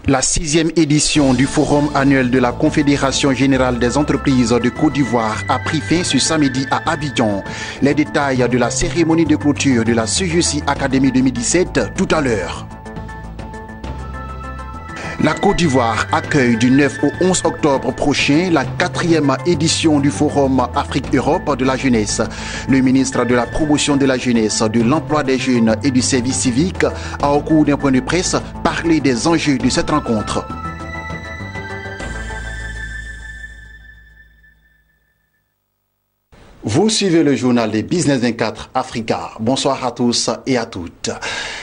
La 6e édition du Forum annuel de la Confédération générale des entreprises de Côte d'Ivoire a pris fin ce samedi à Abidjan. Les détails de la cérémonie de clôture de la CGC Academy 2017 tout à l'heure. La Côte d'Ivoire accueille du 9 au 11 octobre prochain la 4e édition du Forum Afrique-Europe de la jeunesse. Le ministre de la Promotion de la jeunesse, de l'emploi des jeunes et du service civique a, au cours d'un point de presse, parlé des enjeux de cette rencontre. Vous suivez le journal des Business 24 Africa. Bonsoir à tous et à toutes.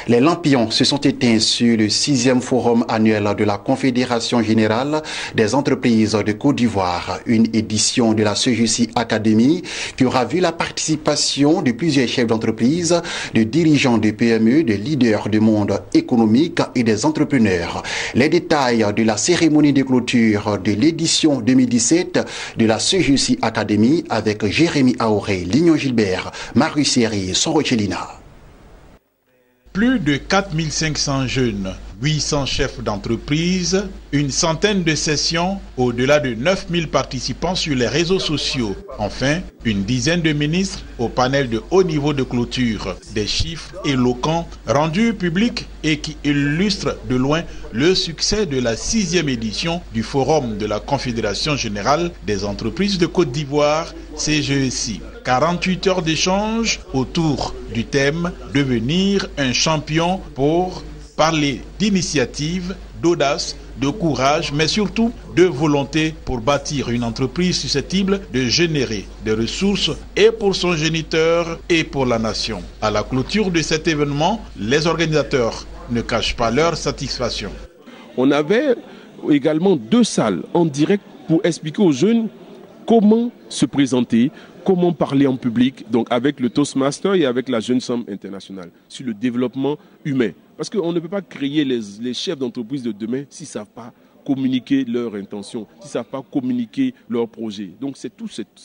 Les lampions se sont éteints sur le 6e forum annuel de la Confédération générale des entreprises de Côte d'Ivoire, une édition de la CGC Academy qui aura vu la participation de plusieurs chefs d'entreprise, de dirigeants de PME, de leaders du monde économique et des entrepreneurs. Les détails de la cérémonie de clôture de l'édition 2017 de la CGC Academy avec Jérémy Aoré, Lignon Gilbert, Marius Seri, Sorochelina. Plus de 4500 jeunes, 800 chefs d'entreprise, une centaine de sessions, au-delà de 9000 participants sur les réseaux sociaux. Enfin, une dizaine de ministres au panel de haut niveau de clôture. Des chiffres éloquents rendus publics et qui illustrent de loin le succès de la 6e édition du Forum de la Confédération générale des entreprises de Côte d'Ivoire, CGECI. 48 heures d'échange autour du thème « Devenir un champion » pour parler d'initiative, d'audace, de courage, mais surtout de volonté pour bâtir une entreprise susceptible de générer des ressources et pour son géniteur et pour la nation. À la clôture de cet événement, les organisateurs ne cachent pas leur satisfaction. On avait également 2 salles en direct pour expliquer aux jeunes comment se présenter, comment parler en public, donc avec le Toastmaster et avec la Jeune Somme Internationale, sur le développement humain. Parce qu'on ne peut pas créer les chefs d'entreprise de demain s'ils ne savent pas communiquer leurs intentions, s'ils ne savent pas communiquer leurs projets. Donc c'est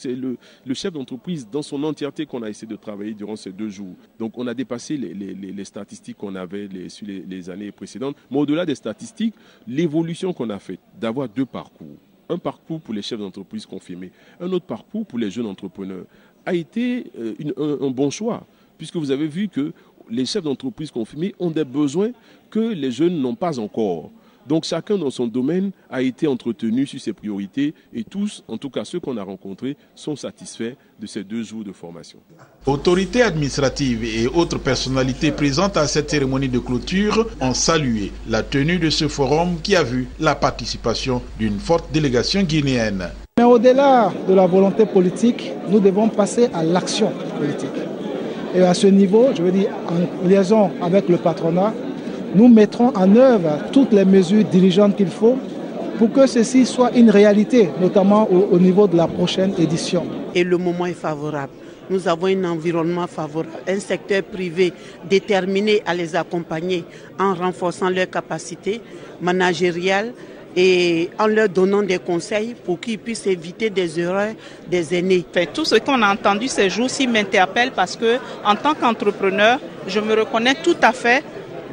le chef d'entreprise dans son entièreté qu'on a essayé de travailler durant ces 2 jours. Donc on a dépassé les statistiques qu'on avait sur les années précédentes. Mais au-delà des statistiques, l'évolution qu'on a faite, d'avoir 2 parcours. Un parcours pour les chefs d'entreprise confirmés, un autre parcours pour les jeunes entrepreneurs, a été un bon choix, puisque vous avez vu que les chefs d'entreprise confirmés ont des besoins que les jeunes n'ont pas encore. Donc chacun dans son domaine a été entretenu sur ses priorités et tous, en tout cas ceux qu'on a rencontrés, sont satisfaits de ces 2 jours de formation. Autorités administratives et autres personnalités présentes à cette cérémonie de clôture ont salué la tenue de ce forum qui a vu la participation d'une forte délégation guinéenne. Mais au-delà de la volonté politique, nous devons passer à l'action politique. Et à ce niveau, je veux dire, en liaison avec le patronat, nous mettrons en œuvre toutes les mesures dirigeantes qu'il faut pour que ceci soit une réalité, notamment au niveau de la prochaine édition. Et le moment est favorable. Nous avons un environnement favorable, un secteur privé déterminé à les accompagner en renforçant leurs capacités managériales et en leur donnant des conseils pour qu'ils puissent éviter des erreurs des aînés. Tout ce qu'on a entendu ces jours-ci m'interpelle parce que, en tant qu'entrepreneur, je me reconnais tout à fait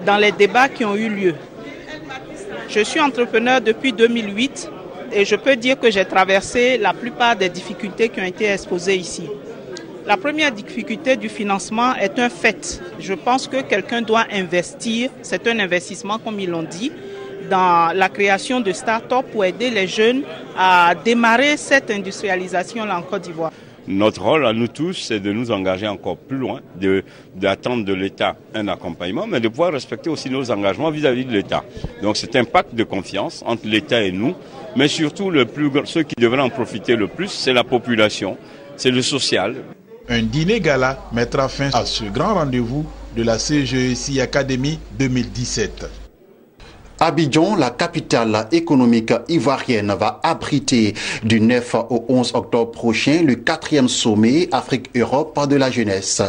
dans les débats qui ont eu lieu. Je suis entrepreneur depuis 2008 et je peux dire que j'ai traversé la plupart des difficultés qui ont été exposées ici. La première difficulté du financement est un fait. Je pense que quelqu'un doit investir, c'est un investissement comme ils l'ont dit, dans la création de start-up pour aider les jeunes à démarrer cette industrialisation-là en Côte d'Ivoire. Notre rôle à nous tous, c'est de nous engager encore plus loin, d'attendre de l'État un accompagnement, mais de pouvoir respecter aussi nos engagements vis-à-vis de l'État. Donc c'est un pacte de confiance entre l'État et nous, mais surtout ceux qui devraient en profiter le plus, c'est la population, c'est le social. Un dîner gala mettra fin à ce grand rendez-vous de la CGECI Academy 2017. Abidjan, la capitale économique ivoirienne, va abriter du 9 au 11 octobre prochain le 4e sommet Afrique-Europe de la jeunesse.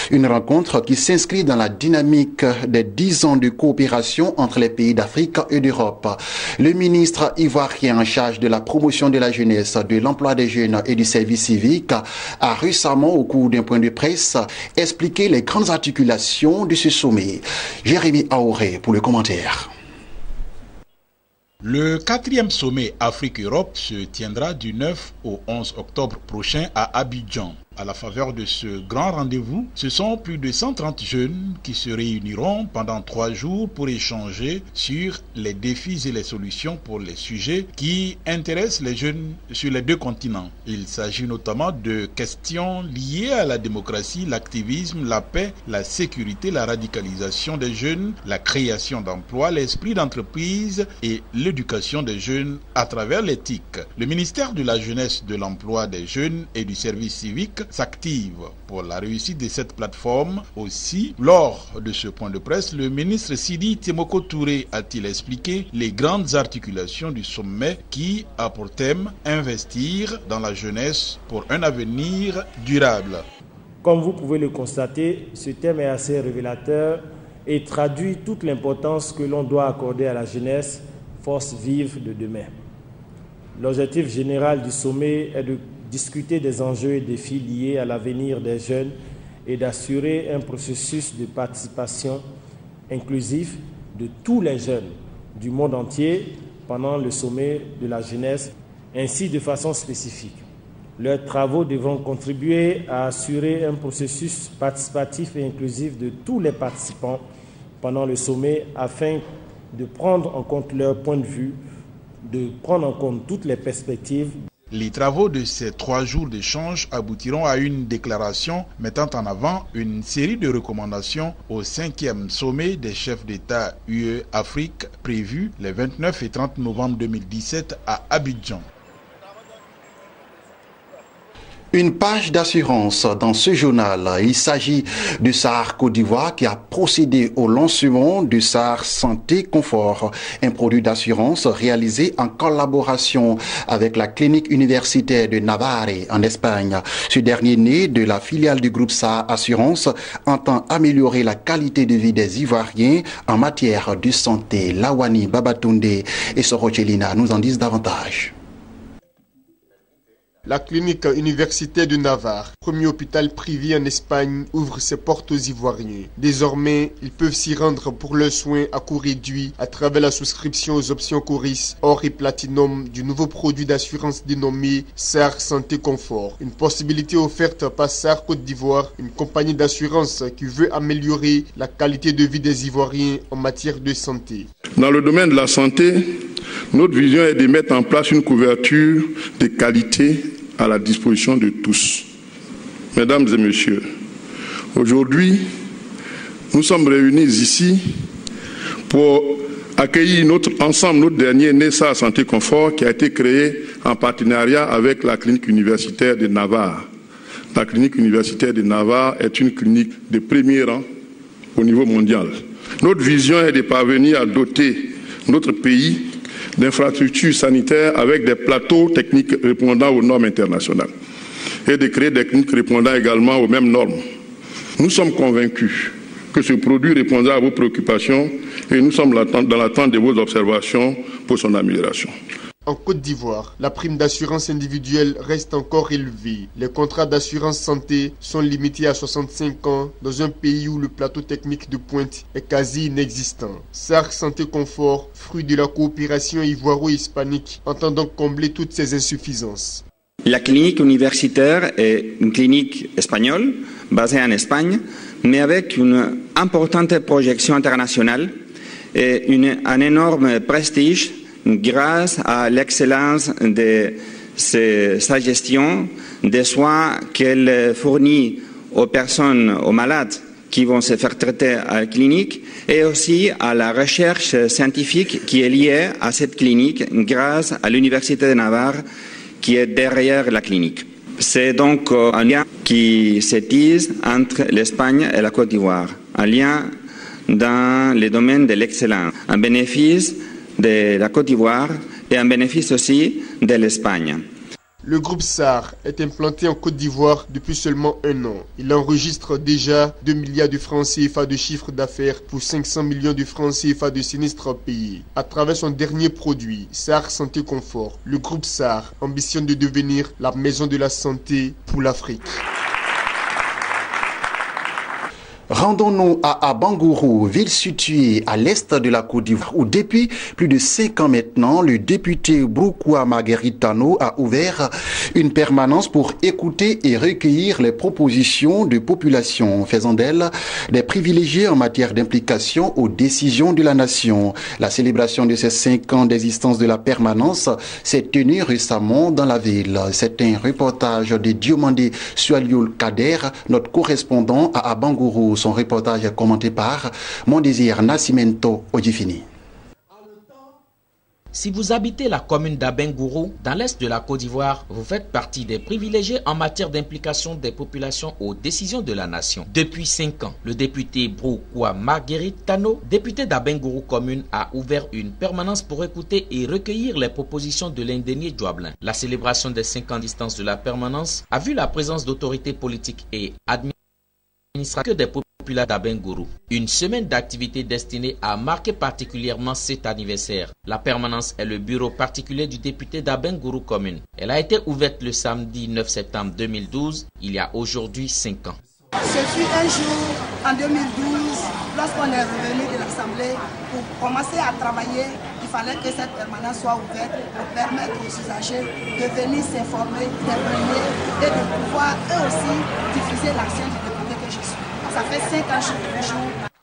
Une rencontre qui s'inscrit dans la dynamique des 10 ans de coopération entre les pays d'Afrique et d'Europe. Le ministre ivoirien en charge de la promotion de la jeunesse, de l'emploi des jeunes et du service civique a récemment, au cours d'un point de presse, expliqué les grandes articulations de ce sommet. Jérémy Aoré pour le commentaire. Le 4e sommet Afrique-Europe se tiendra du 9 au 11 octobre prochain à Abidjan. À la faveur de ce grand rendez-vous, ce sont plus de 130 jeunes qui se réuniront pendant 3 jours pour échanger sur les défis et les solutions pour les sujets qui intéressent les jeunes sur les 2 continents. Il s'agit notamment de questions liées à la démocratie, l'activisme, la paix, la sécurité, la radicalisation des jeunes, la création d'emplois, l'esprit d'entreprise et l'éducation des jeunes à travers l'éthique. Le ministère de la Jeunesse, de l'Emploi des jeunes et du service civique s'active pour la réussite de cette plateforme. Aussi, lors de ce point de presse, le ministre Sidi Temoko Touré a-t-il expliqué les grandes articulations du sommet qui a pour thème investir dans la jeunesse pour un avenir durable. Comme vous pouvez le constater, ce thème est assez révélateur et traduit toute l'importance que l'on doit accorder à la jeunesse, force vive de demain. L'objectif général du sommet est de discuter des enjeux et défis liés à l'avenir des jeunes et d'assurer un processus de participation inclusif de tous les jeunes du monde entier pendant le sommet de la jeunesse, ainsi de façon spécifique. Leurs travaux devront contribuer à assurer un processus participatif et inclusif de tous les participants pendant le sommet afin de prendre en compte leur point de vue, de prendre en compte toutes les perspectives. Les travaux de ces 3 jours d'échange aboutiront à une déclaration mettant en avant une série de recommandations au 5e sommet des chefs d'État UE-Afrique prévu les 29 et 30 novembre 2017 à Abidjan. Une page d'assurance dans ce journal. Il s'agit du SAR Côte d'Ivoire qui a procédé au lancement du SAR Santé Confort, un produit d'assurance réalisé en collaboration avec la clinique universitaire de Navarre en Espagne. Ce dernier, né de la filiale du groupe SAR Assurance, entend améliorer la qualité de vie des Ivoiriens en matière de santé. Lawani Babatunde et Sorochelina nous en disent davantage. La clinique universitaire de Navarre, premier hôpital privé en Espagne, ouvre ses portes aux Ivoiriens. Désormais, ils peuvent s'y rendre pour leurs soins à coût réduit à travers la souscription aux options Coris, Or et Platinum du nouveau produit d'assurance dénommé SAR Santé Confort. Une possibilité offerte par SAR Côte d'Ivoire, une compagnie d'assurance qui veut améliorer la qualité de vie des Ivoiriens en matière de santé. Dans le domaine de la santé, notre vision est de mettre en place une couverture de qualité à la disposition de tous. Mesdames et messieurs, aujourd'hui, nous sommes réunis ici pour accueillir notre dernier NESA Santé Confort qui a été créé en partenariat avec la clinique universitaire de Navarre. La clinique universitaire de Navarre est une clinique de premier rang au niveau mondial. Notre vision est de parvenir à doter notre pays d'infrastructures sanitaires avec des plateaux techniques répondant aux normes internationales et de créer des cliniques répondant également aux mêmes normes. Nous sommes convaincus que ce produit répondra à vos préoccupations et nous sommes dans l'attente de vos observations pour son amélioration. En Côte d'Ivoire, la prime d'assurance individuelle reste encore élevée. Les contrats d'assurance santé sont limités à 65 ans dans un pays où le plateau technique de pointe est quasi inexistant. SAR Santé Confort, fruit de la coopération ivoiro-hispanique, entend donc combler toutes ces insuffisances. La clinique universitaire est une clinique espagnole, basée en Espagne, mais avec une importante projection internationale et un énorme prestige grâce à l'excellence de sa gestion des soins qu'elle fournit aux personnes, aux malades qui vont se faire traiter à la clinique et aussi à la recherche scientifique qui est liée à cette clinique grâce à l'Université de Navarre qui est derrière la clinique. C'est donc un lien qui se tisse entre l'Espagne et la Côte d'Ivoire, un lien dans les domaines de l'excellence, un bénéfice de la Côte d'Ivoire et un bénéfice aussi de l'Espagne. Le groupe SAR est implanté en Côte d'Ivoire depuis seulement 1 an. Il enregistre déjà 2 milliards de francs CFA de chiffre d'affaires pour 500 millions de francs CFA de sinistres payés. À travers son dernier produit, SAR Santé Confort, le groupe SAR ambitionne de devenir la maison de la santé pour l'Afrique. Rendons-nous à Abangourou, ville située à l'est de la Côte d'Ivoire, où depuis plus de 5 ans maintenant, le député Broukoua Marguerite Tano a ouvert une permanence pour écouter et recueillir les propositions de population, faisant d'elle des privilégiés en matière d'implication aux décisions de la nation. La célébration de ces 5 ans d'existence de la permanence s'est tenue récemment dans la ville. C'est un reportage de Diomandé Sualioul Kader, notre correspondant à Abangourou. Son reportage est commenté par Mon Désir Nascimento Odifini. Si vous habitez la commune d'Abengourou, dans l'est de la Côte d'Ivoire, vous faites partie des privilégiés en matière d'implication des populations aux décisions de la nation. Depuis 5 ans, le député Broukoua Marguerite Tano, député d'Abengourou commune, a ouvert une permanence pour écouter et recueillir les propositions de l'indénié Djoablin. La célébration des 5 ans distance de la permanence a vu la présence d'autorités politiques et administratives des populations d'Abengourou. Une semaine d'activités destinée à marquer particulièrement cet anniversaire. La permanence est le bureau particulier du député d'Abengourou commune. Elle a été ouverte le samedi 9 septembre 2012, il y a aujourd'hui 5 ans. Ce fut un jour en 2012, lorsqu'on est revenu de l'Assemblée pour commencer à travailler. Il fallait que cette permanence soit ouverte pour permettre aux usagers de venir s'informer, d'imprégner et de pouvoir eux aussi diffuser l'action du député que je suis. Ça fait 5 ans chaque jour.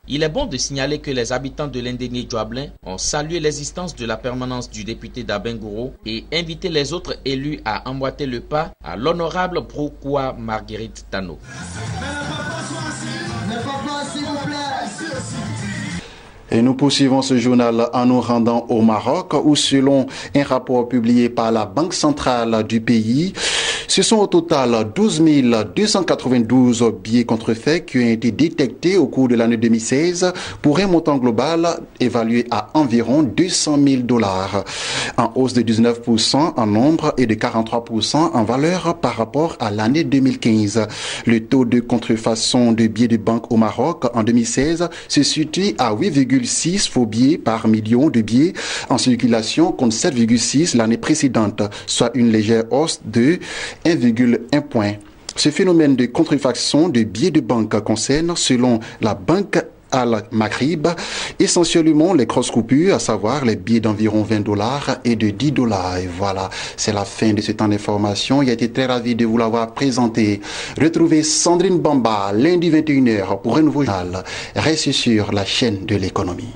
Il est bon de signaler que les habitants de l'indénié Djoablin ont salué l'existence de la permanence du député d'Abengourou et invité les autres élus à emboîter le pas à l'honorable Broukoua Marguerite Tano. Et nous poursuivons ce journal en nous rendant au Maroc où, selon un rapport publié par la Banque centrale du pays, ce sont au total 12 292 billets contrefaits qui ont été détectés au cours de l'année 2016 pour un montant global évalué à environ 200 000 $, en hausse de 19% en nombre et de 43% en valeur par rapport à l'année 2015. Le taux de contrefaçon de billets de banque au Maroc en 2016 se situe à 8,6 faux billets par million de billets en circulation contre 7,6 l'année précédente, soit une légère hausse de 1,1 point. Ce phénomène de contrefaçon de billets de banque concerne, selon la Banque Al-Maghrib, essentiellement les grosses coupures, à savoir les billets d'environ 20 $ et de 10 $. Et voilà, c'est la fin de ce temps d'information. Il a été très ravi de vous l'avoir présenté. Retrouvez Sandrine Bamba lundi 21h pour un nouveau journal. Restez sur la chaîne de l'économie.